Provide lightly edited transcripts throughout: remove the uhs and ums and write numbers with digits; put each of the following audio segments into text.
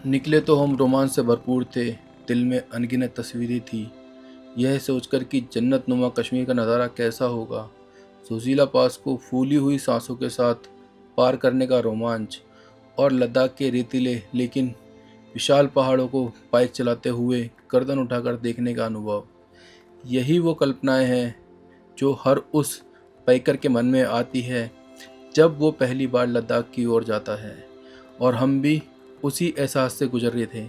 निकले तो हम रोमांच से भरपूर थे, दिल में अनगिनत तस्वीरें थी, यह सोचकर कि जन्नत नुमा कश्मीर का नज़ारा कैसा होगा। जोशीला पास को फूली हुई सांसों के साथ पार करने का रोमांच और लद्दाख के रेतीले लेकिन विशाल पहाड़ों को बाइक चलाते हुए गर्दन उठाकर देखने का अनुभव, यही वो कल्पनाएं हैं जो हर उस बाइकर के मन में आती है जब वो पहली बार लद्दाख की ओर जाता है। और हम भी उसी एहसास से गुजर रहे थे।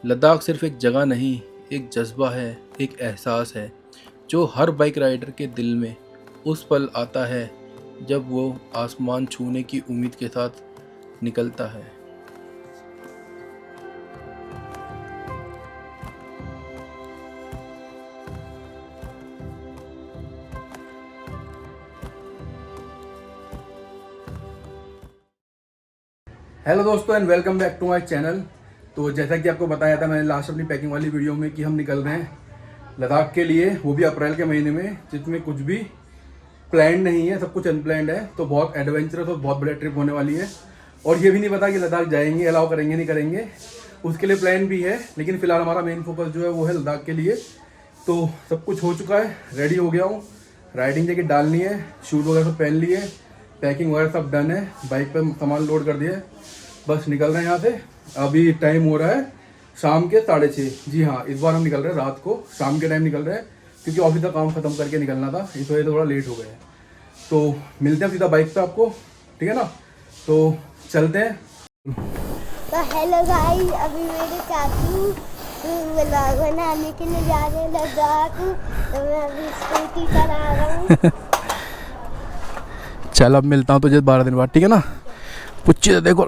लद्दाख सिर्फ एक जगह नहीं, एक जज्बा है, एक एहसास है जो हर बाइक राइडर के दिल में उस पल आता है जब वो आसमान छूने की उम्मीद के साथ निकलता है। हेलो दोस्तों and welcome back to my channel. तो जैसा कि आपको बताया था मैंने लास्ट अपनी पैकिंग वाली वीडियो में कि हम निकल रहे हैं लद्दाख के लिए, वो भी अप्रैल के महीने में, जिसमें कुछ भी प्लान नहीं है, सब कुछ अनप्लान्ड है। तो बहुत एडवेंचरस और बहुत बड़ा ट्रिप होने वाली है। और ये भी नहीं पता कि लद्दाख जाएंगे, अलाउ करेंगे नहीं करेंगे, उसके लिए प्लान भी है। लेकिन फिलहाल हमारा मेन फोकस जो है वो है लद्दाख के लिए। तो सब कुछ हो चुका है, रेडी हो गया हूँ, राइडिंग जैकेट डालनी है, शूट वगैरह सब पहन लिए, पैकिंग वगैरह सब डन है, बाइक पर सामान लोड कर दिया, बस निकल रहे हैं यहाँ से। अभी टाइम हो रहा है शाम के 6:30। जी हाँ, इस बार हम निकल रहे हैं रात को, शाम के टाइम निकल रहे हैं, क्योंकि ऑफिस का काम खत्म करके निकलना था, इस वजह से थोड़ा लेट हो गए हैं। तो मिलते हैं सीधा बाइक पे आपको, ठीक है ना? तो चलते हैं। तो हेलो गाइस, अभी मेरे चाचू व्लॉग बनाने के लिए जा रहे हैं लद्दाख। तो मैं अभी स्कूटी चला रहा हूँ। चल अब मिलता हूँ तुझे 12 दिन बाद, ठीक है ना? पुच्ची से देखो।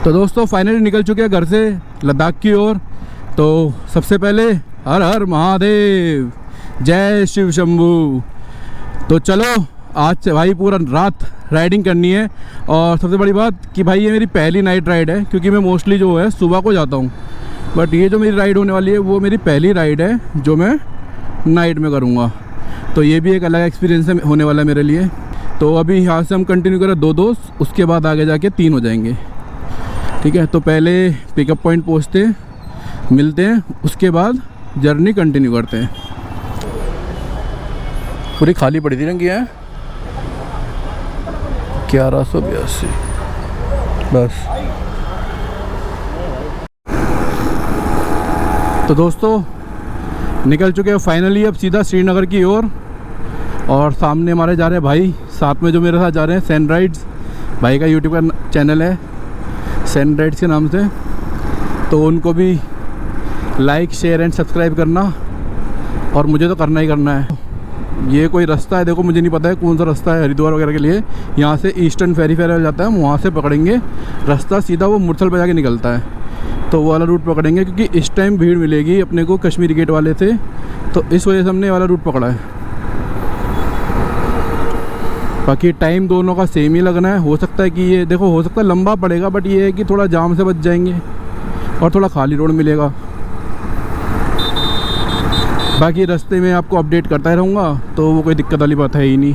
तो दोस्तों फाइनली निकल चुके हैं घर से लद्दाख की ओर। तो सबसे पहले हर हर महादेव, जय शिव शंभू। तो चलो आज से भाई पूरा रात राइडिंग करनी है। और सबसे बड़ी बात कि भाई ये मेरी पहली नाइट राइड है, क्योंकि मैं मोस्टली जो है सुबह को जाता हूँ, बट ये जो मेरी राइड होने वाली है वो मेरी पहली राइड है जो मैं नाइट में करूँगा। तो ये भी एक अलग एक्सपीरियंस होने वाला है मेरे लिए। तो अभी यहाँ से हम कंटिन्यू करें 2 दोस्त, उसके बाद आगे जाके 3 हो जाएंगे, ठीक है? तो पहले पिकअप पॉइंट पहुँचते हैं, मिलते हैं, उसके बाद जर्नी कंटिन्यू करते हैं। पूरी खाली पड़ी थी रंगी है 1182 बस। तो दोस्तों निकल चुके हैं फाइनली अब सीधा श्रीनगर की ओर। और सामने हमारे जा रहे हैं भाई, साथ में जो मेरे साथ जा रहे हैं सैंड राइड्स, भाई का यूट्यूब का चैनल है सैंड राइड्स के नाम से। तो उनको भी लाइक शेयर एंड सब्सक्राइब करना, और मुझे तो करना ही करना है। ये कोई रास्ता है, देखो मुझे नहीं पता है कौन सा रास्ता है हरिद्वार वगैरह के लिए। यहाँ से ईस्टर्न फेरी जाता है, हम वहाँ से पकड़ेंगे रास्ता, सीधा वो मुरथल पे जाके निकलता है। तो वो वाला रूट पकड़ेंगे, क्योंकि इस टाइम भीड़ मिलेगी अपने को कश्मीरी गेट वाले से, तो इस वजह से हमने ये वाला रूट पकड़ा है। बाकी टाइम दोनों का सेम ही लगना है। हो सकता है कि ये देखो, हो सकता है लंबा पड़ेगा, बट ये है कि थोड़ा जाम से बच जाएंगे और थोड़ा खाली रोड मिलेगा। बाकी रास्ते में आपको अपडेट करता ही रहूँगा, तो वो कोई दिक्कत वाली बात है ही नहीं।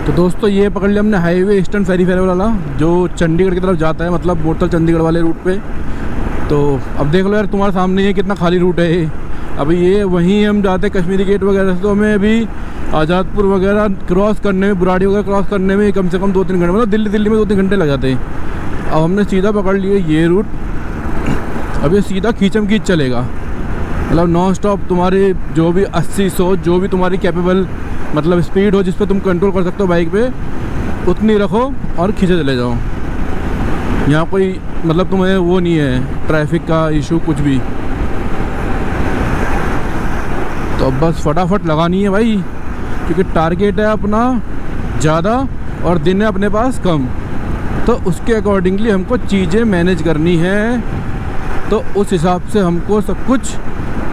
तो दोस्तों ये पकड़ लिया हमने हाईवे ईस्टर्न फेरी वाला, जो चंडीगढ़ की तरफ जाता है, मतलब मोरथल चंडीगढ़ वाले रूट पे। तो अब देख लो यार, तुम्हारे सामने ये कितना खाली रूट है ये। अभी ये वहीं हम जाते हैं कश्मीरी गेट वगैरह से, तो हमें अभी आज़ादपुर वगैरह क्रॉस करने में, बुराड़ी वगैरह क्रॉस करने में कम से कम 2-3 घंटे, मतलब दिल्ली में 2-3 घंटे लग जाते हैं। अब हमने सीधा पकड़ लिए ये रूट, अब ये सीधा खींचम खींच चलेगा, मतलब नॉन स्टॉप तुम्हारे जो भी 80-100 जो भी तुम्हारी कैपेबल मतलब स्पीड हो, जिस पे तुम कंट्रोल कर सकते हो बाइक पे, उतनी रखो और खींचे चले जाओ। यहाँ कोई मतलब तुम्हें वो नहीं है ट्रैफिक का इशू कुछ भी। तो अब बस फटाफट लगानी है भाई, क्योंकि टारगेट है अपना ज़्यादा और दिन है अपने पास कम, तो उसके अकॉर्डिंगली हमको चीज़ें मैनेज करनी है। तो उस हिसाब से हमको सब कुछ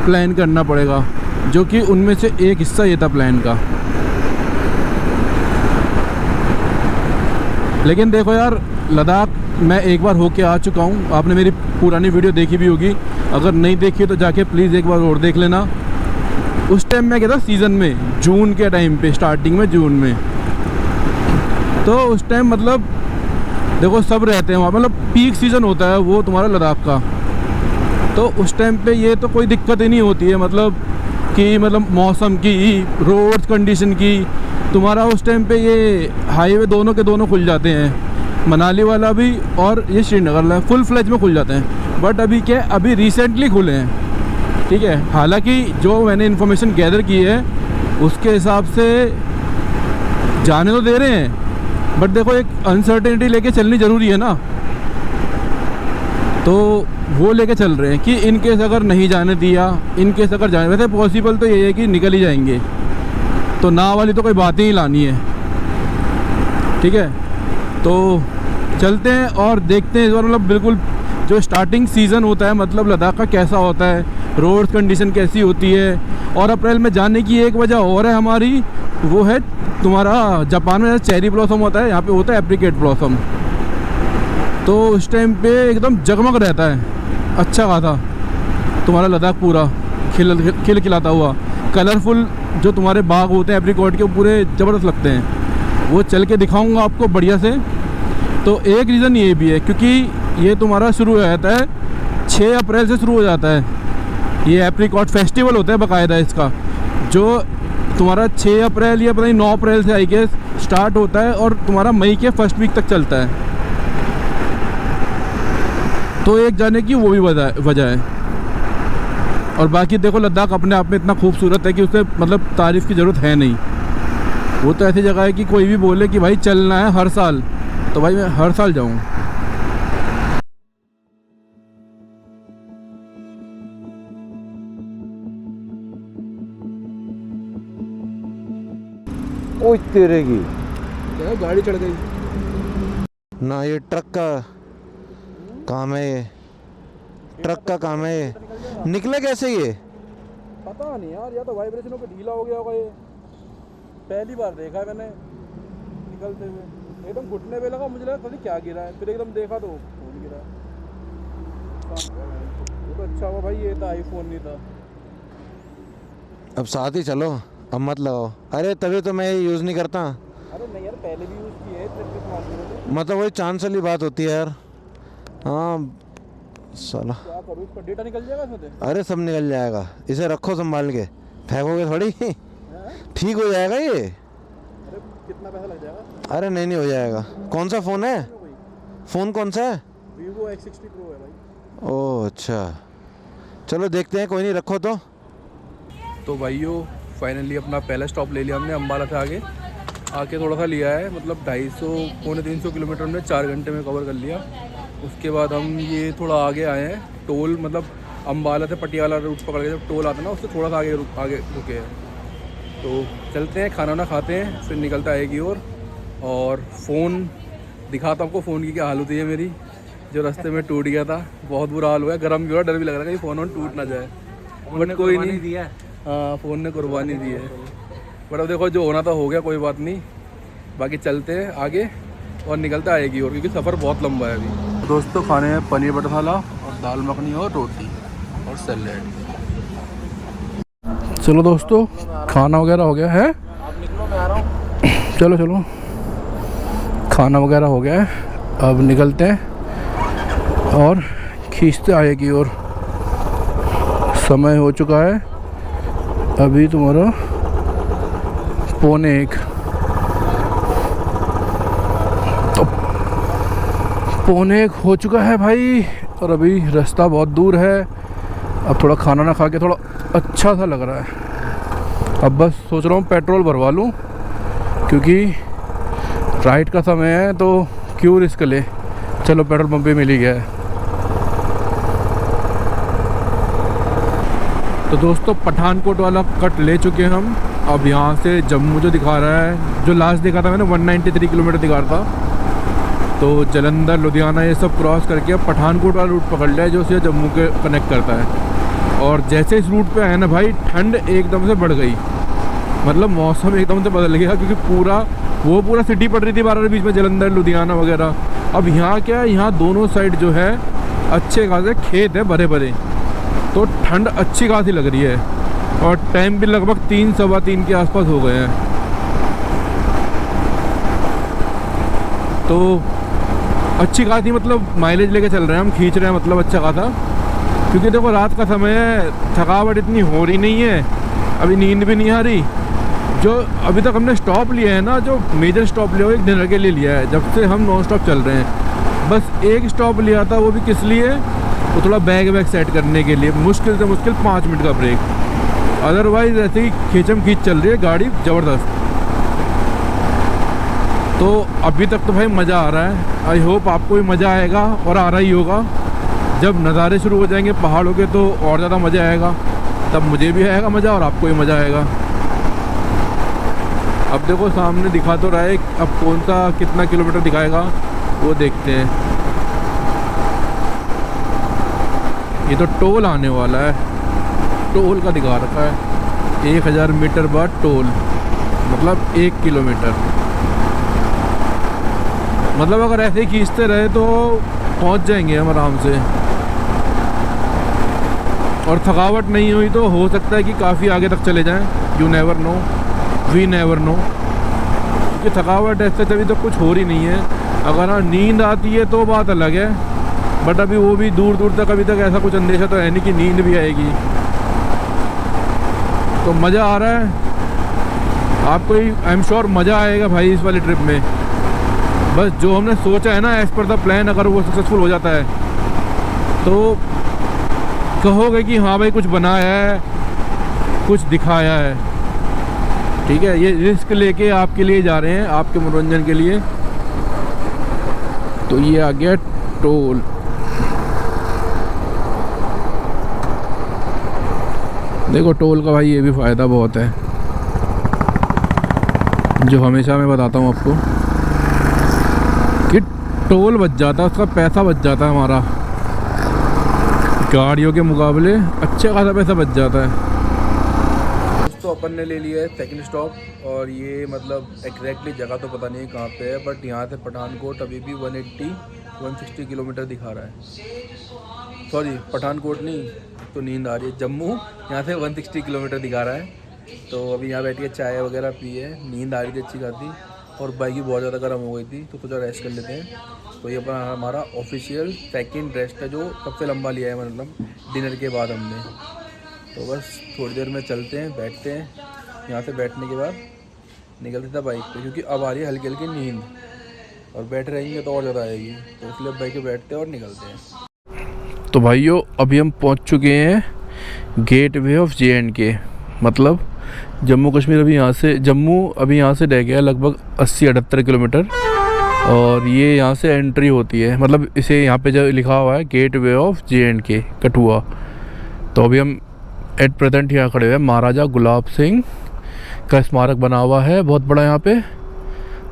प्लान करना पड़ेगा, जो कि उनमें से एक हिस्सा ये था प्लान का। लेकिन देखो यार, लद्दाख मैं एक बार होके आ चुका हूँ, आपने मेरी पुरानी वीडियो देखी भी होगी, अगर नहीं देखी तो जाके प्लीज़ एक बार और देख लेना। उस टाइम मैं गया था सीज़न में, जून के टाइम पे, स्टार्टिंग में जून में। तो उस टाइम मतलब देखो सब रहते हैं वहाँ, मतलब पीक सीज़न होता है वो तुम्हारा लद्दाख का, तो उस टाइम पे ये तो कोई दिक्कत ही नहीं होती है, मतलब मौसम की, रोड्स कंडीशन की। तुम्हारा उस टाइम पे ये हाईवे दोनों के दोनों खुल जाते हैं, मनाली वाला भी और ये श्रीनगर वाला फुल फ्लेज में खुल जाते हैं। बट अभी क्या है, अभी रिसेंटली खुले हैं, ठीक है। हालांकि जो मैंने इन्फॉर्मेशन गैदर की है उसके हिसाब से जाने तो दे रहे हैं, बट देखो एक अनसर्टेनिटी लेके चलनी ज़रूरी है ना, तो वो लेके चल रहे हैं कि इन केस अगर नहीं जाने दिया, इन केस अगर जाने, वैसे पॉसिबल तो ये है कि निकल ही जाएंगे, तो ना वाली तो कोई बात ही नहीं लानी है, ठीक है। तो चलते हैं और देखते हैं इस बार, मतलब बिल्कुल जो स्टार्टिंग सीज़न होता है मतलब लद्दाख का कैसा होता है, रोड कंडीशन कैसी होती है। और अप्रैल में जाने की एक वजह और है हमारी, वो है तुम्हारा जापान में चेरी ब्लॉसम होता है, यहाँ पे होता है एप्रिकेट ब्लॉसम, तो उस टाइम पे एकदम जगमग रहता है, अच्छा खासा तुम्हारा लद्दाख पूरा खिलाता हुआ। कलरफुल जो तुम्हारे बाग होते हैं एप्रिकॉट के, वो पूरे ज़बरदस्त लगते हैं, वो चल के दिखाऊंगा आपको बढ़िया से। तो एक रीज़न ये भी है क्योंकि ये तुम्हारा शुरू हो जाता है 6 अप्रैल से शुरू हो जाता है, ये एप्रिकॉट फेस्टिवल होता है बाकायदा इसका, जो तुम्हारा 6 अप्रैल या पता नहीं 9 अप्रैल से आई गेस स्टार्ट होता है और तुम्हारा मई के फर्स्ट वीक तक चलता है। तो एक जाने की वो भी वजह है। और बाकी देखो लद्दाख अपने आप में इतना खूबसूरत है कि उसे मतलब तारीफ़ की ज़रूरत है नहीं। वो तो ऐसी जगह है कि कोई भी बोले कि भाई चलना है हर साल, तो भाई मैं हर साल जाऊँ। ओए तेरे की क्या गाड़ी चढ़ गई ना, ये ट्रक का काम है, ये ट्रक का काम है। ये निकले कैसे ये? पता नहीं यार, या तो वाइब्रेशनों पे ढीला हो गया होगा, ये पहली बार देखा है मैंने निकलते हुए, एकदम घुटने पे लगा, मुझे लगा पता नहीं क्या गिरा है, फिर एकदम देखा तो फोन गिरा है। वो तो अच्छा हुआ भाई ये था आईफोन नहीं था। अब साथ ही चलो, अब मत लगाओ। अरे तभी तो मैं यूज़ नहीं करता। अरे नहीं यार, पहले भी यूज़ किए मतलब वही चांस वाली बात होती है यार। हाँ साला, क्या करूँ, इसका डेटा निकल जाएगा इसमें से? अरे सब निकल जाएगा, इसे रखो संभाल के, फेंकोगे थोड़ी ठीक हो जाएगा ये। अरे कितना पैसा लग जाएगा? अरे नहीं हो जाएगा। कौन सा फ़ोन है? फ़ोन कौन सा है? Vivo X60 Pro है भाई। ओह अच्छा, चलो देखते हैं, कोई नहीं, रखो तो भाइयों फाइनली अपना पहला स्टॉप ले लिया हमने, अम्बाला से आके थोड़ा सा लिया है, मतलब 250-300 किलोमीटर में 4 घंटे में कवर कर लिया। उसके बाद हम ये थोड़ा आगे आए हैं, टोल मतलब अम्बाला से पटियाला रूट पकड़ के जब टोल आता है ना, उससे थोड़ा सा आगे रुके हैं। तो चलते हैं, खाना ना खाते हैं, फिर निकलता आएगी। और फ़ोन दिखाता हूँ आपको, फ़ोन की क्या हालत हुई है मेरी, जो रास्ते में टूट गया था, बहुत बुरा हाल हुआ है, गर्म भी हुआ, डर भी लग रहा है कि फ़ोन टूट ना जाए, बट कोई नहीं दिया। हाँ फ़ोन ने कुर्बानी दी है, बट अब देखो जो होना था हो गया, कोई बात नहीं। बाकी चलते हैं आगे और निकलता आएगी, और क्योंकि सफ़र बहुत लंबा है अभी। दोस्तों खाने में पनीर बटर मसाला और दाल मखनी और रोटी और सैलेड। चलो दोस्तों खाना वगैरह हो गया है, आप निकलो मैं आ रहा हूँ। चलो खाना वगैरह हो गया है, अब निकलते हैं और खींचते आगे की ओर। समय हो चुका है अभी तुम्हारा 1:45, तो 1:45 हो चुका है भाई, और अभी रास्ता बहुत दूर है। अब थोड़ा खाना ना खा के थोड़ा अच्छा सा लग रहा है। अब बस सोच रहा हूँ पेट्रोल भरवा लूँ, क्योंकि राइड का समय है तो क्यों रिस्क ले। चलो पेट्रोल पंप पे मिल ही गया है। तो दोस्तों पठानकोट वाला कट ले चुके हैं हम। अब यहाँ से जम्मू जो दिखा रहा है, जो लास्ट दिखा था मैंने 193 किलोमीटर दिखा रहा था, तो जलंधर लुधियाना ये सब क्रॉस करके अब पठानकोट वाला रूट पकड़ लिया है, जो सीधा जम्मू के कनेक्ट करता है। और जैसे इस रूट पे आए ना भाई, ठंड एकदम से बढ़ गई, मतलब मौसम एकदम से बदल गया, क्योंकि पूरा सिटी पड़ रही थी 12 के बीच में, जलंधर लुधियाना वगैरह। अब यहाँ क्या है, यहाँ दोनों साइड जो है अच्छे खासे खेत है भरे भरे, तो ठंड अच्छी खासी लग रही है। और टाइम भी लगभग 3-3:15 के आसपास हो गए हैं। तो अच्छी खासी मतलब माइलेज लेके चल रहे हैं हम, खींच रहे हैं मतलब अच्छा खासा, क्योंकि देखो रात का समय है, थकावट इतनी हो रही नहीं है, अभी नींद भी नहीं आ रही। जो अभी तक हमने स्टॉप लिया है ना, जो मेजर स्टॉप लिया वो एक डिनर के लिए लिया है, जब से हम नॉन स्टॉप चल रहे हैं। बस एक स्टॉप लिया था, वो भी किस लिए, वो थोड़ा बैग सेट करने के लिए, मुश्किल से मुश्किल 5 मिनट का ब्रेक, अदरवाइज ऐसे ही खींचम खींच चल रही है गाड़ी ज़बरदस्त। तो अभी तक तो भाई मज़ा आ रहा है, आई होप आपको भी मज़ा आएगा और आ रहा ही होगा। जब नज़ारे शुरू हो जाएंगे पहाड़ों के तो और ज़्यादा मज़ा आएगा, तब मुझे भी आएगा मज़ा और आपको भी मज़ा आएगा। अब देखो सामने दिखा तो रहा है, अब कौन सा कितना किलोमीटर दिखाएगा वो देखते हैं। ये तो टोल आने वाला है, टोल का दिखा रखा है, 1000 मीटर बाद टोल, मतलब 1 किलोमीटर। मतलब अगर ऐसे ही खींचते रहे तो पहुंच जाएंगे हम आराम से, और थकावट नहीं हुई तो हो सकता है कि काफ़ी आगे तक चले जाएं। You never know, we never know, क्योंकि थकावट ऐसे तभी तो कुछ हो रही नहीं है। अगर हाँ नींद आती है तो बात अलग है, बट अभी वो भी दूर दूर तक अभी तक ऐसा कुछ अंदेशा तो है नहीं कि नींद भी आएगी। तो मज़ा आ रहा है आपको, आई एम श्योर मज़ा आएगा भाई इस वाली ट्रिप में। बस जो हमने सोचा है ना एज़ पर द प्लान, अगर वो सक्सेसफुल हो जाता है तो कहोगे कि हाँ भाई कुछ बनाया है, कुछ दिखाया है। ठीक है, ये रिस्क लेके आपके लिए जा रहे हैं, आपके मनोरंजन के लिए। तो ये आ गया टोल। देखो टोल का भाई ये भी फ़ायदा बहुत है, जो हमेशा मैं बताता हूँ आपको कि टोल बच जाता है, उसका पैसा बच जाता है हमारा, गाड़ियों के मुकाबले अच्छा खासा पैसा बच जाता है। तो अपन ने ले लिया है सेकंड स्टॉप, और ये मतलब एग्जैक्टली जगह तो पता नहीं कहाँ पे है, बट यहाँ से पठानकोट अभी भी 160 किलोमीटर दिखा रहा है। सॉरी पठानकोट नहीं, तो नींद आ रही है, जम्मू यहाँ से 160 किलोमीटर दिखा रहा है। तो अभी यहाँ बैठ के चाय वगैरह पी है, नींद आ रही थी अच्छी खासी, और बाइक भी बहुत ज़्यादा गर्म हो गई थी, तो सोचा रेस्ट कर लेते हैं। तो ये अपना हमारा ऑफिशियल सेकंड रेस्ट है, जो सबसे लंबा लिया है मतलब डिनर के बाद हमने। तो बस थोड़ी देर में चलते हैं, बैठते हैं, यहाँ से बैठने के बाद निकलते थे बाइक पे, क्योंकि अब आ रही है हल्की हल्की नींद, और बैठ रहेंगे तो और ज़्यादा आएगी, तो इसलिए बाइक पे बैठते हैं और निकलते हैं। तो भाइयों अभी हम पहुँच चुके हैं गेट वे ऑफ JNK, मतलब जम्मू कश्मीर। अभी यहाँ से जम्मू अभी यहाँ से रह गया लगभग 80-78 किलोमीटर, और ये यहाँ से एंट्री होती है, मतलब इसे यहाँ पे जो लिखा हुआ है gateway of JNK Kathua. तो अभी हम एट प्रेजेंट यहाँ खड़े हुए हैं, महाराजा गुलाब सिंह का स्मारक बना हुआ है बहुत बड़ा यहाँ पे,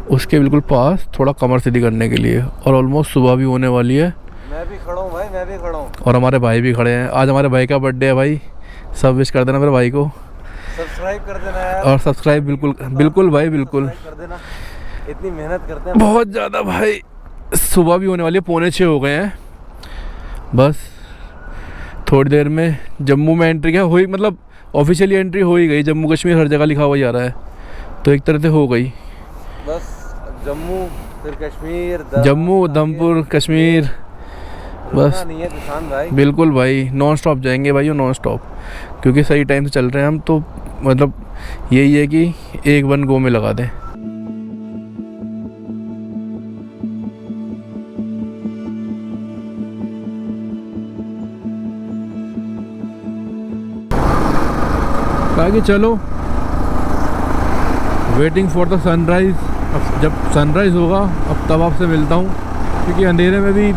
उसके बिल्कुल पास, थोड़ा कमर सीधी करने के लिए। और ऑलमोस्ट सुबह भी होने वाली है। मैं भी खड़ा हूँ भाई, मैं भी खड़ा हूँ। और हमारे भाई भी खड़े हैं, आज हमारे भाई का बर्थडे है भाई, सब विश कर देना मेरे भाई को, सब्सक्राइब कर देना यार, और सब्सक्राइब बिल्कुल बिल्कुल भाई बिल्कुल कर देना, इतनी मेहनत करते हैं बहुत ज़्यादा भाई। सुबह भी होने वाली है, 5:45 हो गए हैं। बस थोड़ी देर में जम्मू में एंट्री क्या हुई, मतलब ऑफिशियली एंट्री हो ही गई, जम्मू कश्मीर हर जगह लिखा हुआ जा रहा है, तो एक तरह से हो गई। बस जम्मू फिर कश्मीर, जम्मू उधमपुर कश्मीर, बस नहीं है किसान भाई, बिल्कुल भाई नॉन स्टॉप जाएंगे भाई, नॉन स्टॉप, क्योंकि सही टाइम से चल रहे हैं हम। तो मतलब यही है कि एक वन गो में लगा दें। बाकी चलो, वेटिंग फॉर द सनराइज़। अब जब सनराइज़ होगा अब तब आपसे मिलता हूँ, क्योंकि अंधेरे में भी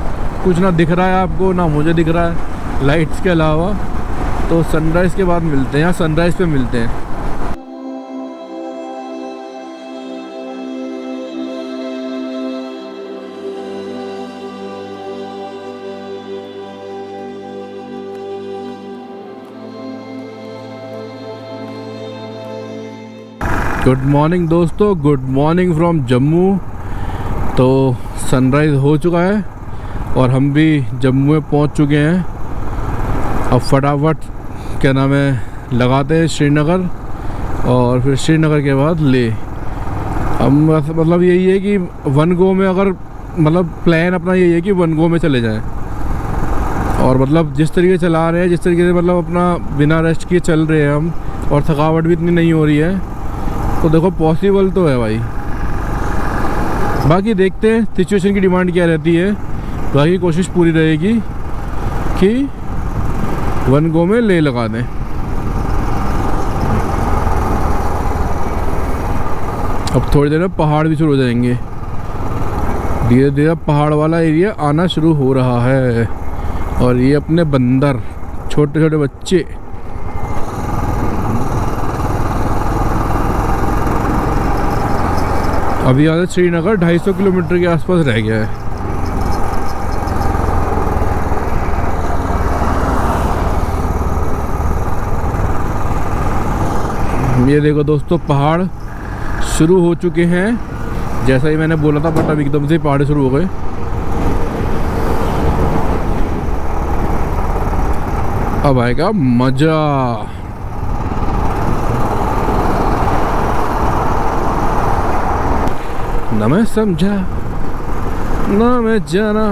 कुछ ना दिख रहा है आपको, ना मुझे दिख रहा है लाइट्स के अलावा। तो सनराइज़ के बाद मिलते हैं, यहाँ सनराइज़ पे मिलते हैं। गुड मॉर्निंग दोस्तों, गुड मॉर्निंग फ्रॉम जम्मू। तो सनराइज़ हो चुका है और हम भी जम्मू में पहुंच चुके हैं। अब फटाफट क्या नाम है लगाते हैं श्रीनगर, और फिर श्रीनगर के बाद ले। अब मतलब यही है कि वन गो में अगर मतलब प्लान अपना यही है कि वन गो में चले जाएं। और मतलब जिस तरीके चला रहे हैं, जिस तरीके से मतलब अपना बिना रेस्ट किए चल रहे हैं हम, और थकावट भी इतनी नहीं हो रही है, तो देखो पॉसिबल तो है भाई। बाकी देखते हैं सिचुएशन की डिमांड क्या रहती है। बाकी कोशिश पूरी रहेगी कि वन गो में ले लगा दें। अब थोड़ी देर में पहाड़ भी शुरू हो जाएंगे। धीरे धीरे पहाड़ वाला एरिया आना शुरू हो रहा है। और ये अपने बंदर, छोटे छोटे बच्चे, अभी यहाँ से श्रीनगर 250 किलोमीटर के आसपास रह गया है। ये देखो दोस्तों, पहाड़ शुरू हो चुके हैं जैसा ही मैंने बोला था, बट अब एकदम से पहाड़ शुरू हो गए। अब आएगा मजा। ना मैं समझा ना मैं जाना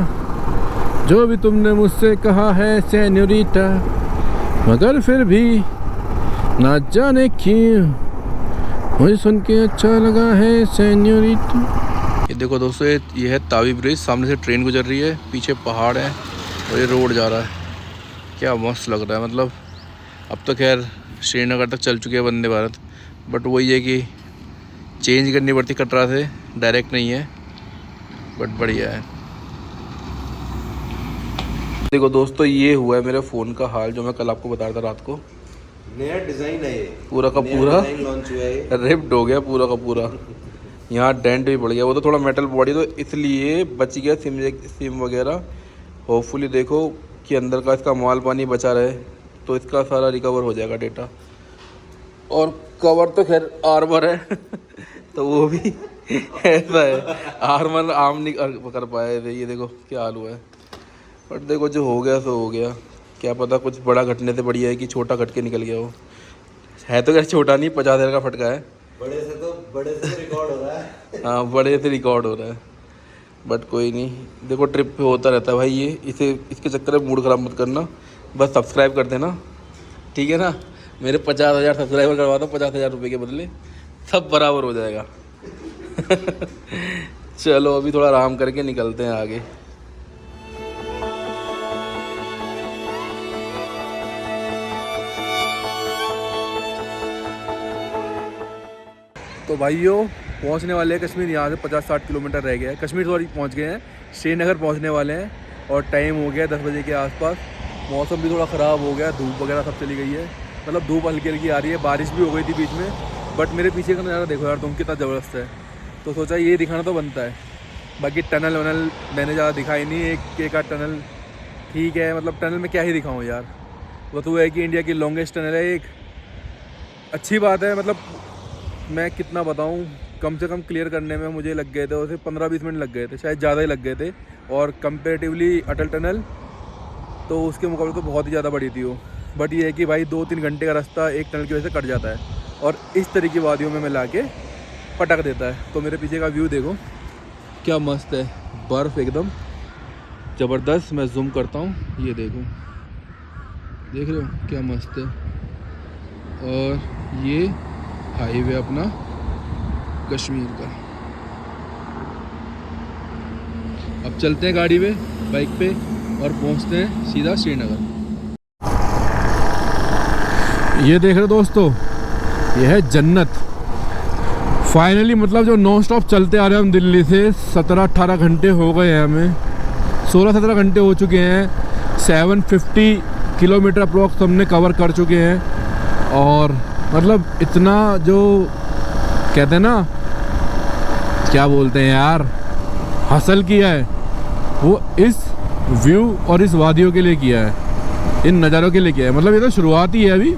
जो भी तुमने मुझसे कहा है सेन्योरिटा, मगर फिर भी ना जाने क्यों मुझे सुन के अच्छा लगा है सेन्योरिटा। ये देखो दोस्तों, ये है तावी ब्रिज। सामने से ट्रेन गुजर रही है, पीछे पहाड़ है और ये रोड जा रहा है। क्या मस्त लग रहा है। मतलब अब तो खैर श्रीनगर तक चल चुके हैं वंदे भारत, बट वही है कि चेंज करनी पड़ती कटरा से, डायरेक्ट नहीं है, बट बढ़िया है। देखो दोस्तों, ये हुआ है मेरे फ़ोन का हाल जो मैं कल आपको बता रहा था रात को। नया डिज़ाइन है ये, पूरा का पूरा लॉन्च हुआ है, रिप्ड हो गया पूरा का पूरा। यहाँ डेंट भी पड़ गया। वो तो थोड़ा मेटल बॉडी तो इसलिए बच गया सिम वगैरह। होपफुली देखो कि अंदर का इसका माल पानी बचा रहे, तो इसका सारा रिकवर हो जाएगा डेटा। और कवर तो खैर आर्मर है तो वो भी ऐसा है, आर्मर आम नहीं कर पाए थे। ये देखो क्या हाल हुआ है। बट देखो जो हो गया सो हो गया। क्या पता कुछ बड़ा घटने से बढ़िया है कि छोटा घट के निकल गया हो। है तो खैर छोटा नहीं, 50,000 का फटका है। बड़े से रिकॉर्ड हो रहा है। हाँ, बड़े से रिकॉर्ड हो रहा है। बट कोई नहीं, देखो ट्रिप पे होता रहता है भाई ये। इसके चक्कर में मूड ख़राब मत करना, बस सब्सक्राइब कर देना, ठीक है ना। मेरे 50,000 सब्सक्राइबर करवा दो 50,000 रुपये के बदले, सब बराबर हो जाएगा चलो अभी थोड़ा आराम करके निकलते हैं आगे। तो भाइयों पहुंचने वाले हैं कश्मीर। यहाँ से 50-60 किलोमीटर रह गया है। कश्मीर सॉरी पहुंच गए हैं, श्रीनगर पहुंचने वाले हैं। और टाइम हो गया 10 बजे के आसपास। मौसम भी थोड़ा ख़राब हो गया, धूप वगैरह सब चली गई है। मतलब धूप हल्की हल्की आ रही है, बारिश भी हो गई थी बीच में। बट मेरे पीछे का नज़ारा देखो यार तुम, कितना ज़बरदस्त है। तो सोचा ये दिखाना तो बनता है। बाकी टनल वनल मैंने ज़्यादा दिखाई नहीं। एक का टनल ठीक है, मतलब टनल में क्या ही दिखाऊँ यार। वो तो है कि इंडिया की लॉन्गेस्ट टनल है एक, अच्छी बात है। मतलब मैं कितना बताऊँ, कम से कम क्लियर करने में मुझे लग गए थे उसे 15-20 मिनट लग गए थे, शायद ज़्यादा ही लग गए थे। और कंपेरेटिवली अटल टनल तो उसके मुकाबले तो बहुत ही ज़्यादा बड़ी थी वो। बट ये है कि भाई 2-3 घंटे का रास्ता एक टनल की वजह से कट जाता है और इस तरह की वादियों में मिला के पटक देता है। तो मेरे पीछे का व्यू देखो क्या मस्त है, बर्फ़ एकदम ज़बरदस्त। मैं जूम करता हूँ, ये देखो, देख रहे हो क्या मस्त है। और ये हाईवे अपना कश्मीर का। अब चलते हैं गाड़ी पे, बाइक पे, और पहुंचते हैं सीधा श्रीनगर। ये देख रहे हो दोस्तों, ये है जन्नत फाइनली। मतलब जो नॉन स्टॉप चलते आ रहे हैं हम दिल्ली से, 17-18 घंटे हो गए हैं हमें, 16-17 घंटे हो चुके हैं। 750 किलोमीटर अप्रॉक्स हमने कवर कर चुके हैं। और मतलब इतना जो कहते हैं ना, क्या बोलते हैं यार, हासिल किया है वो इस व्यू और इस वादियों के लिए किया है, इन नज़ारों के लिए किया है। मतलब ये तो शुरुआत ही है अभी।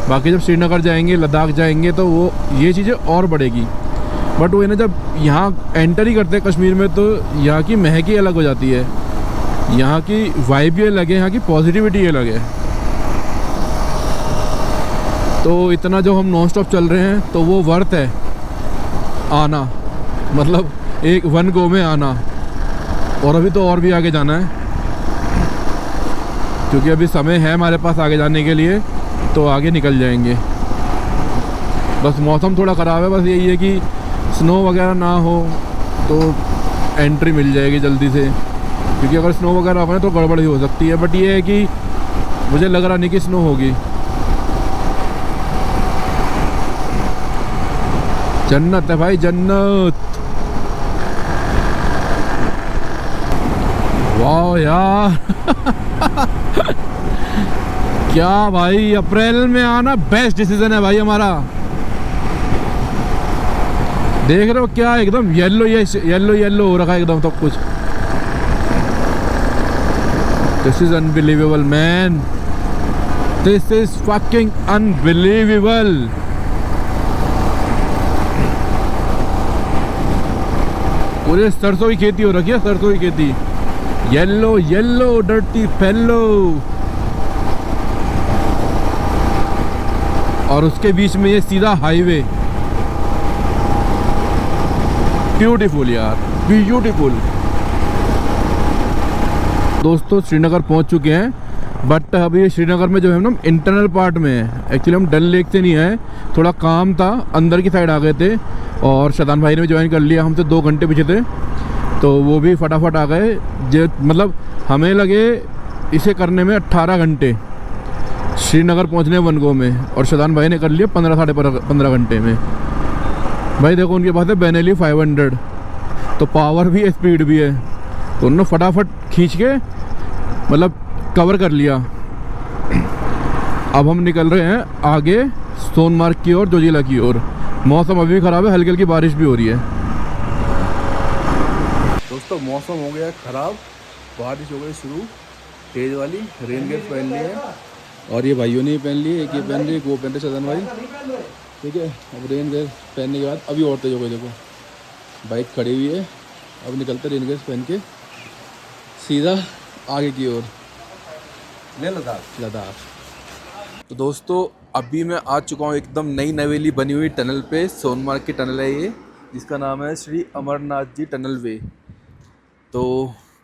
बाकी जब श्रीनगर जाएंगे, लद्दाख जाएंगे, तो वो ये चीज़ें और बढ़ेगी। बट वो ना, जब यहाँ एंटर ही करते हैं कश्मीर में, तो यहाँ की महक ही अलग हो जाती है, यहाँ की वाइब भी अलग है, यहाँ की पॉजिटिविटी अलग है। तो इतना जो हम नॉन स्टॉप चल रहे हैं, तो वो वर्थ है आना। मतलब एक वन गो में आना, और अभी तो और भी आगे जाना है, क्योंकि अभी समय है हमारे पास आगे जाने के लिए, तो आगे निकल जाएंगे। बस मौसम थोड़ा ख़राब है, बस यही है कि स्नो वगैरह ना हो तो एंट्री मिल जाएगी जल्दी से, क्योंकि अगर स्नो वगैरह होगा तो गड़बड़ ही हो सकती है। बट ये है कि मुझे लग रहा नहीं कि स्नो होगी। जन्नत है भाई, जन्नत। वाह यार क्या भाई, अप्रैल में आना बेस्ट डिसीजन है भाई हमारा। देख रहे हो क्या, एकदम येलो येलो येलो हो रखा है एकदम सब कुछ। This is unbelievable man, this is fucking unbelievable. पूरे सरसों की खेती हो रखी है, सरसों की खेती। येलो येलो डर्टी फेलो, और उसके बीच में ये सीधा हाईवे। ब्यूटीफुल यार, ब्यूटीफुल। दोस्तों श्रीनगर पहुंच चुके हैं, बट अभी श्रीनगर में जो है ना इंटरनल पार्ट में है। एक्चुअली हम डल लेक से नहीं आए, थोड़ा काम था, अंदर की साइड आ गए थे। और शदान भाई ने भी ज्वाइन कर लिया, हमसे 2 घंटे पीछे थे, तो वो भी फटाफट आ गए। मतलब हमें लगे इसे करने में 18 घंटे श्रीनगर पहुंचने वन गो में, और शदान भाई ने कर लिया 15 साढ़े 15 घंटे में। भाई देखो उनके पास है बेनेली 500, तो पावर भी है स्पीड भी है, तो उन्होंने फटाफट खींच के मतलब कवर कर लिया। अब हम निकल रहे हैं आगे सोनमार्ग की ओर, जोजिला की ओर। मौसम अभी भी ख़राब है, हल्की हल्की बारिश भी हो रही है। दोस्तों मौसम हो गया ख़राब, बारिश हो गई शुरू तेज़ वाली। रेन गेट पहन लिए हैं, और ये भाइयों ने पहन लिए, एक ये पहन लिए, एक वो पहन रहे शदान भाई, ठीक है। अब रेन गेट पहनने के बाद अभी और तेज हो गई, देखो बाइक खड़ी हुई है। अब निकलते रेन गेट पहन के सीधा आगे की ओर, लद्दाख। तो दोस्तों अभी मैं आ चुका हूँ एकदम नई नवेली बनी हुई टनल पे। सोनमार्ग की टनल है ये, जिसका नाम है श्री अमरनाथ जी टनल वे। तो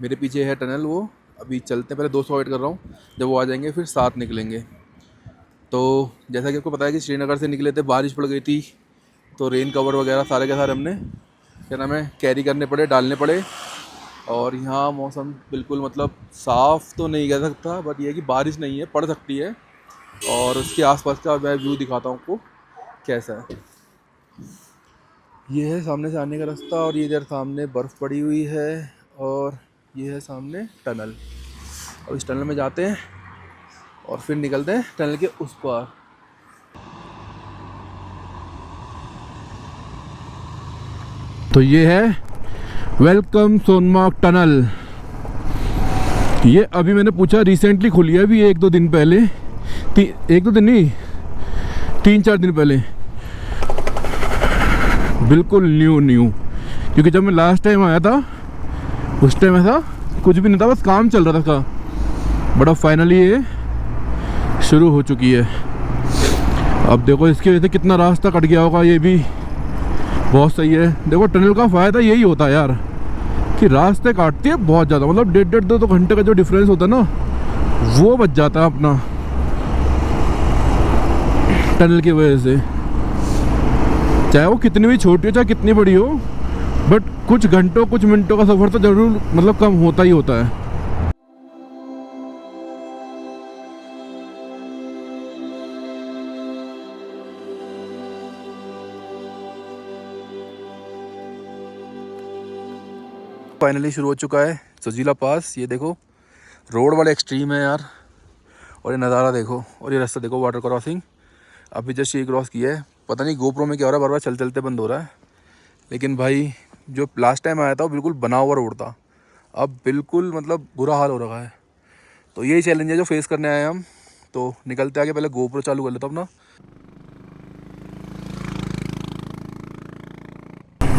मेरे पीछे है टनल, वो अभी चलते हैं। पहले दोस्तों वेट कर रहा हूँ, जब वो आ जाएंगे फिर साथ निकलेंगे। तो जैसा कि आपको पता है कि श्रीनगर से निकले थे, बारिश पड़ गई थी, तो रेन कवर वगैरह सारे के सारे हमने क्या नाम है कैरी करने पड़े, डालने पड़े। और यहाँ मौसम बिल्कुल मतलब साफ़ तो नहीं कह सकता, बट ये है कि बारिश नहीं है, पड़ सकती है। और उसके आसपास का मैं व्यू दिखाता हूँ आपको कैसा है। ये है सामने से आने का रास्ता, और ये इधर सामने बर्फ़ पड़ी हुई है, और ये है सामने टनल। अब इस टनल में जाते हैं और फिर निकलते हैं टनल के उस पार। तो ये है वेलकम सोनमार्ग टनल। ये अभी मैंने पूछा, रिसेंटली खुली है अभी 1-2 दिन पहले, 1-2 दिन नहीं 3-4 दिन पहले, बिल्कुल न्यू। क्योंकि जब मैं लास्ट टाइम आया था उस टाइम ऐसा कुछ भी नहीं था, बस काम चल रहा था। बट अब फाइनली ये शुरू हो चुकी है। अब देखो इसकी वजह से कितना रास्ता कट गया होगा, ये भी बहुत सही है। देखो टनल का फ़ायदा यही होता है यार कि रास्ते काटती है बहुत ज़्यादा, मतलब 1.5-2 घंटे का जो डिफरेंस होता है ना, वो बच जाता है अपना टनल की वजह से। चाहे वो कितनी भी छोटी हो चाहे कितनी बड़ी हो, बट कुछ घंटों कुछ मिनटों का सफ़र तो ज़रूर मतलब कम होता ही होता है। फाइनली शुरू हो चुका है जोजिला पास। ये देखो रोड वाले एक्सट्रीम है यार, और ये नज़ारा देखो, और ये रास्ता देखो, वाटर क्रॉसिंग अभी जस्ट ये क्रॉस किया है। पता नहीं गोप्रो में क्या हो रहा है, बार बार चल चलते बंद हो रहा है। लेकिन भाई जो लास्ट टाइम आया था वो बिल्कुल बना हुआ रोड था, अब बिल्कुल मतलब बुरा हाल हो रहा है। तो यही चैलेंज है जो फेस करने आए हम। तो निकलते आगे, पहले गोप्रो चालू कर लेता अपना।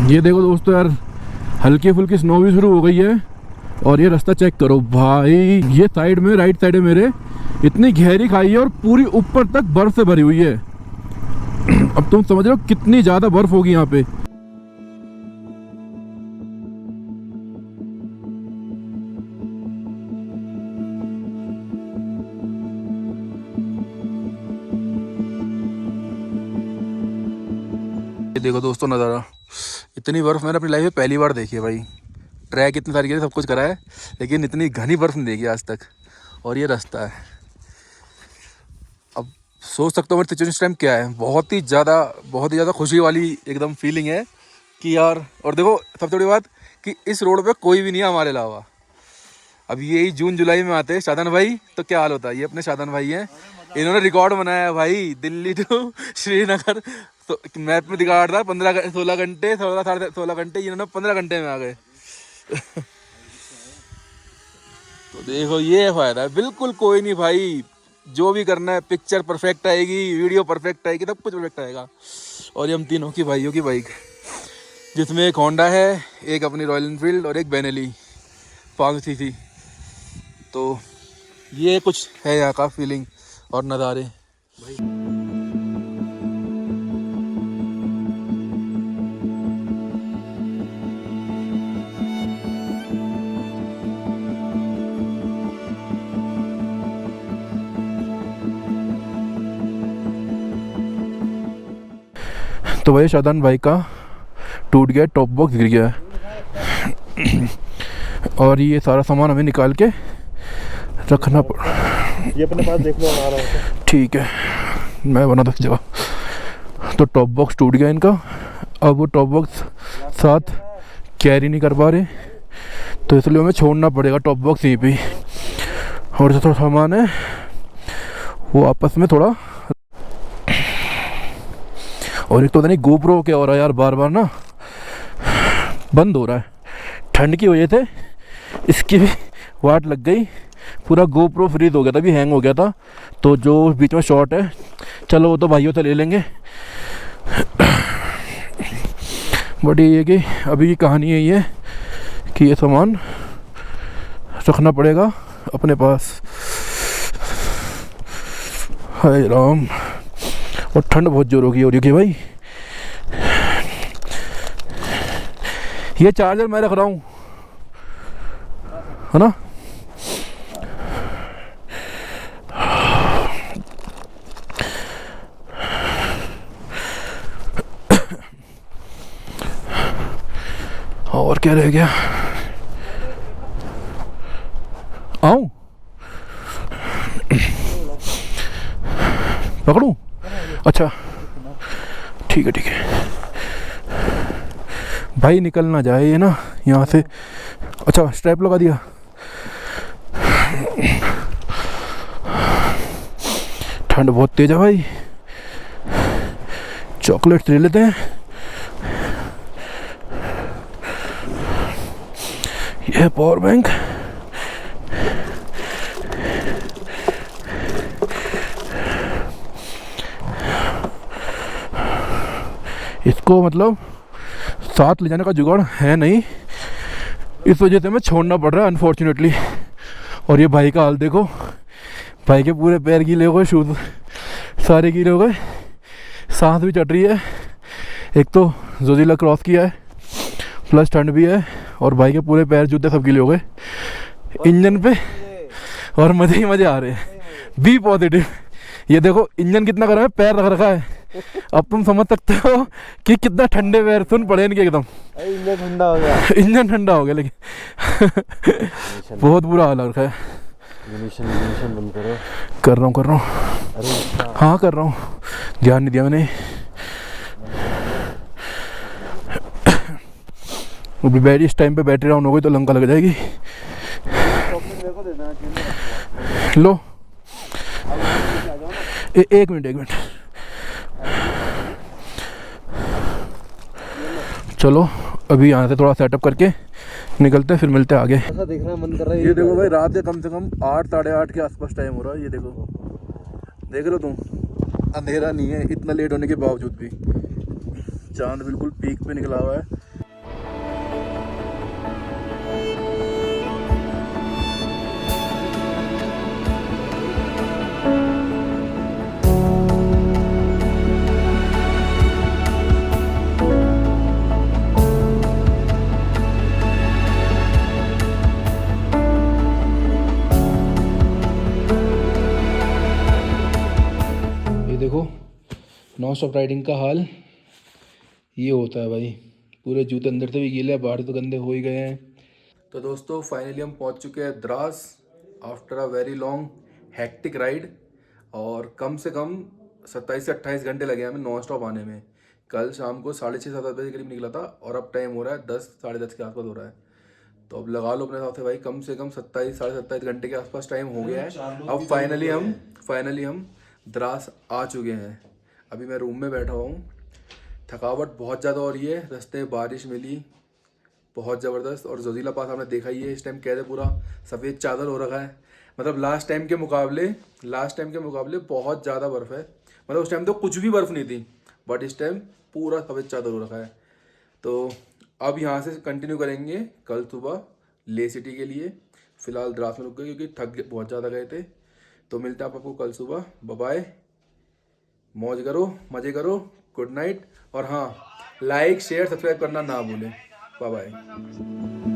ये देखो दोस्तों यार, हल्की फुल्की स्नो भी शुरू हो गई है, और ये रास्ता चेक करो भाई। ये साइड में राइट साइड है मेरे, इतनी गहरी खाई है और पूरी ऊपर तक बर्फ से भरी हुई है। अब तुम समझ रहे हो कितनी ज़्यादा बर्फ होगी यहाँ पे। ये देखो दोस्तों नज़ारा, इतनी बर्फ़ मैंने अपनी लाइफ में पहली बार देखी है भाई। ट्रैक इतनी सारी की सब कुछ करा है, लेकिन इतनी घनी बर्फ़ नहीं देखी आज तक। और ये रास्ता है। अब सोच सकते हो मेरी सिचुएशन इस टाइम क्या है। बहुत ही ज़्यादा खुशी वाली एकदम फीलिंग है कि यार। और देखो सबसे बड़ी बात कि इस रोड पे कोई भी नहीं है हमारे अलावा। अब यही जून जुलाई में आते शादान भाई तो क्या हाल होता है। ये अपने शादान भाई हैं, इन्होंने रिकॉर्ड बनाया है भाई, दिल्ली टू श्रीनगर। तो मैप में दिखा रहा था 16 घंटे, 16 घंटे, इन्होंने 15 घंटे में आ गए। तो देखो ये फायदा है। बिल्कुल कोई नहीं भाई, जो भी करना है पिक्चर परफेक्ट आएगी, वीडियो परफेक्ट आएगी, सब कुछ परफेक्ट आएगा। और ये हम तीनों की भाइयों की बाइक, जिसमें एक होंडा है, एक अपनी रॉयल एनफील्ड और एक बेनेली 500 सीसी। तो ये कुछ है यहाँ का फीलिंग और नज़ारे। तो भाई शादान भाई का टूट गया, टॉप बॉक्स गिर गया है। और ये सारा सामान हमें निकाल के रखना पड़। ये अपने पास देख लो, आ रहा है। ठीक है, मैं बना दस जगह। तो टॉप बॉक्स टूट गया इनका। अब वो टॉप बॉक्स साथ कैरी नहीं कर पा रहे, तो इसलिए हमें छोड़ना पड़ेगा टॉप बॉक्स यहीं पे। और जो थोड़ा सामान है वो आपस में थोड़ा। और एक तो नहीं गोप्रो क्या हो रहा है यार, बार बार ना बंद हो रहा है। ठंड की वजह से इसकी भी वाट लग गई, पूरा गोप्रो फ्रीज हो गया था, अभी हैंग हो गया था। तो जो बीच में शॉट है, चलो वो तो भाइयों से ले लेंगे। बट ये है कि अभी की कहानी यही है कि ये सामान रखना पड़ेगा अपने पास। हाय राम। और ठंड बहुत जोर हो रही है भाई। ये चार्जर मैं रख रहा हूँ, है ना। और क्या रह गया, आऊं पकड़ूं? अच्छा ठीक है ठीक है भाई, निकल ना जाए ये ना यहाँ से। अच्छा स्ट्रैप लगा दिया। ठंड बहुत तेज है भाई। चॉकलेट ले लेते हैं। यह है पावर बैंक। इसको मतलब साथ ले जाने का जुगाड़ है नहीं, इस वजह से हमें छोड़ना पड़ रहा है अनफॉर्चुनेटली। और ये भाई का हाल देखो, भाई के पूरे पैर गीले हो गए, शूज़ सारे गीले हो गए, सांस भी चढ़ रही है। एक तो जोजिला क्रॉस किया है, प्लस ठंड भी है, और भाई के पूरे पैर जूते सब गीले हो गए इंजन पे। और मज़े ही मज़े आ रहे हैं। Be positive. ये देखो इंजन कितना गर्म है, पैर रख रखा है। अब तुम समझ सकते हो कि कितना ठंडे पैर सुन पड़े इनके एकदम। इंजन ठंडा हो गया। इंजन ठंडा हो गया, लेकिन बहुत बुरा हाल रखा है। मिशन बंद करो। कर रहा हूँ। अरे हाँ कर रहा हूँ, ध्यान नहीं दिया मैंने। अभी बैटरी इस टाइम पे बैटरी डाउन हो गई तो लंका लग जाएगी। लो एक मिनट चलो अभी यहाँ से थोड़ा सेटअप करके निकलते हैं, फिर मिलते हैं आगे। ऐसा देख रहा है, मन कर रहा है। ये देखो भाई, रात के कम से कम 8 साढ़े 8 के आसपास टाइम हो रहा है। ये देखो, देख रहे हो तुम, अंधेरा नहीं है इतना लेट होने के बावजूद भी। चांद बिल्कुल पीक पे निकला हुआ है। नॉन स्टॉप राइडिंग का हाल ये होता है भाई, पूरे जूते अंदर से भी गीले हैं, बाहर तो गंदे हो ही गए हैं। तो दोस्तों फाइनली हम पहुंच चुके हैं Dras after a very long hectic ride, और कम से कम 27 से 28 घंटे लगे हमें नॉन स्टॉप आने में। कल शाम को 6:30-7 बजे के करीब निकला था और अब टाइम हो रहा है 10 साढ़े 10 के आसपास हो रहा है। तो अब लगा लो अपने हिसाब से भाई, कम से कम 27 साढ़े 27 घंटे के आसपास टाइम हो गया है। अब फाइनली हम द्रास आ चुके हैं। अभी मैं रूम में बैठा हुआ हूँ। थकावट बहुत ज़्यादा हो रही है, रास्ते में बारिश मिली बहुत ज़बरदस्त, और जोजिला पास आपने देखा ही है इस टाइम कैसे पूरा सफ़ेद चादर हो रखा है। मतलब लास्ट टाइम के मुकाबले बहुत ज़्यादा बर्फ़ है। मतलब उस टाइम तो कुछ भी बर्फ़ नहीं थी, बट इस टाइम पूरा सफ़ेद चादर हो रखा है। तो अब यहाँ से कंटिन्यू करेंगे कल सुबह ले सिटी के लिए। फ़िलहाल द्रास में रुक गए क्योंकि बहुत ज़्यादा गए थे। तो मिलते हैं आपको कल सुबह। बाय बाय, मौज करो, मज़े करो, गुड नाइट। और हाँ, लाइक शेयर सब्सक्राइब करना ना भूलें। Bye bye.